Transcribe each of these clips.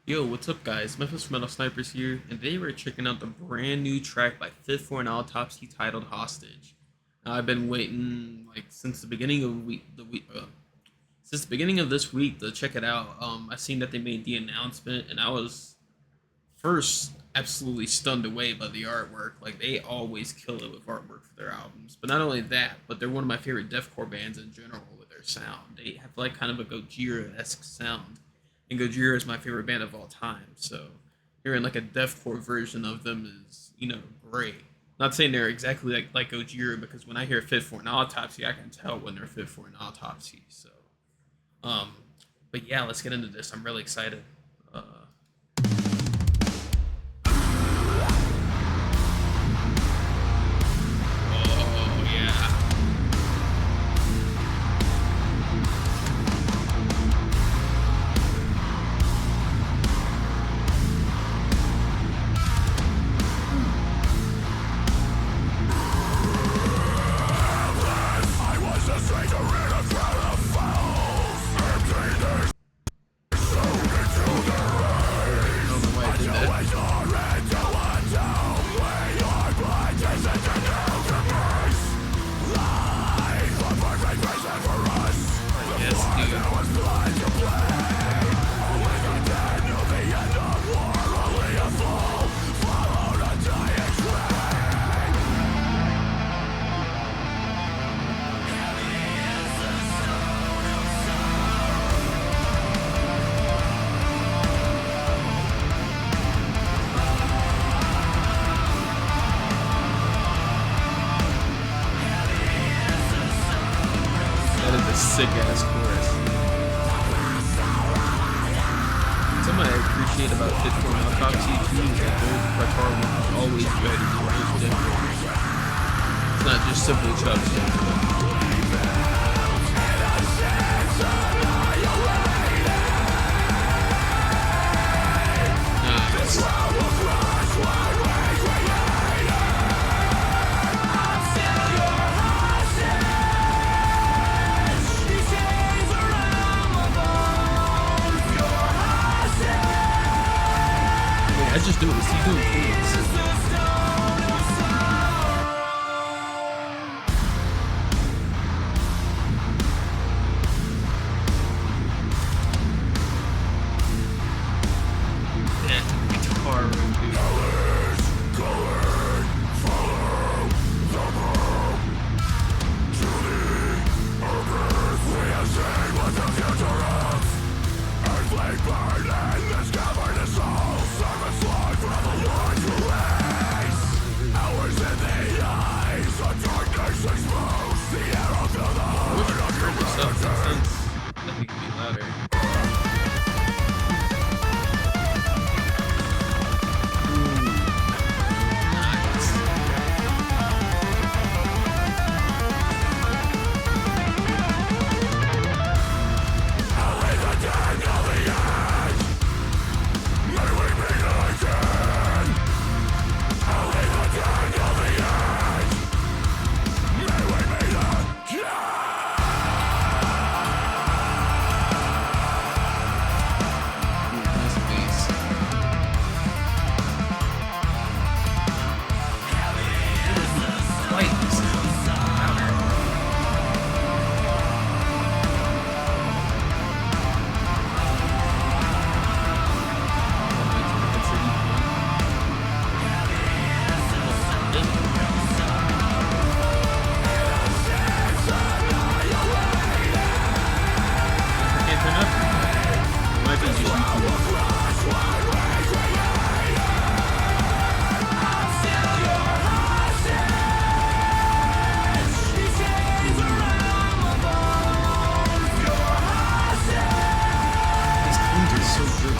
Yo, what's up, guys? Memphis Metal Snipers here, and today we're checking out the brand new track by Fit for an Autopsy titled "Hostage." Now, I've been waiting since the beginning of since the beginning of this week to check it out. I seen that they made the announcement, and I was first absolutely stunned away by the artwork. Like, they always kill it with artwork for their albums. But not only that, but they're one of my favorite deathcore bands in general with their sound. They have like kind of a Gojira-esque sound, and Gojira is my favorite band of all time. So hearing like a deathcore version of them is, great. Not saying they're exactly like Gojira, because when I hear Fit for an Autopsy, I can tell when they're Fit for an Autopsy. So, um, but yeah, let's get into this. I'm really excited. Uh, oh yeah. I don't know why I did that. Yes, dude. That is a sick ass chorus. Something I appreciate about Fit for an Autopsy too is that their guitar work is always ready to push different. It's not just simple chugs. I just do it. He's doing things. That guitar riff, dude. I wish I could turn this up. That sounds like it could be louder. Nice. Nice bass. Light sound louder. I can't turn up. Might be just YouTube. These tunes are so good.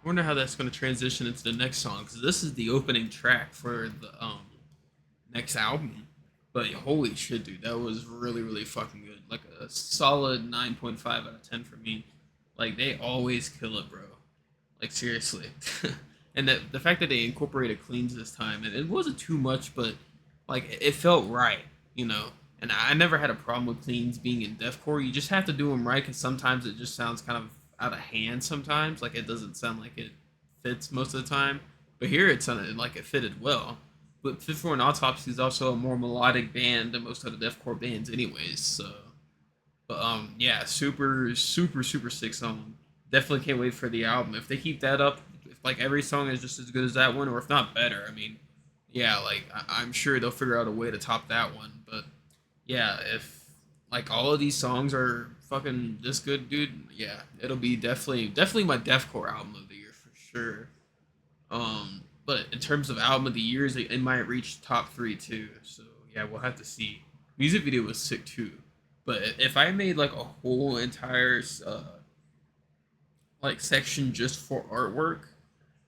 I wonder how that's going to transition into the next song because this is the opening track for the next album. But holy shit, dude, that was really fucking good. Like a solid 9.5 out of 10 for me. Like they always kill it, bro. Like seriously. And that the fact that they incorporated cleans this time, and it wasn't too much, but like it felt right, you know. And I never had a problem with cleans being in deathcore. You just have to do them right, because sometimes it just sounds kind of out of hand. Sometimes, like it doesn't sound like it fits most of the time. But here it sounded like it fitted well. But Fit for an Autopsy is also a more melodic band than most of the deathcore bands, anyways. So, but yeah, super sick song. Definitely can't wait for the album. If they keep that up, if like every song is just as good as that one, or if not better, I mean, yeah, like I'm sure they'll figure out a way to top that one. But yeah, if like all of these songs are fucking this good, dude, yeah, it'll be definitely my deathcore album of the year for sure. But in terms of album of the years, it might reach top three too. So yeah, we'll have to see. Music video was sick too. But if I made like a whole entire like section just for artwork,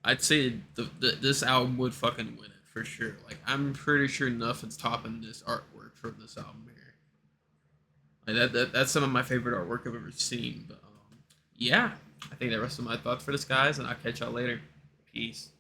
I'd say this album would fucking win it for sure. Like I'm pretty sure nothing's topping this artwork from this album here. Like that's some of my favorite artwork I've ever seen. But yeah, I think the rest of my thoughts for this guys, and I'll catch y'all later. Peace.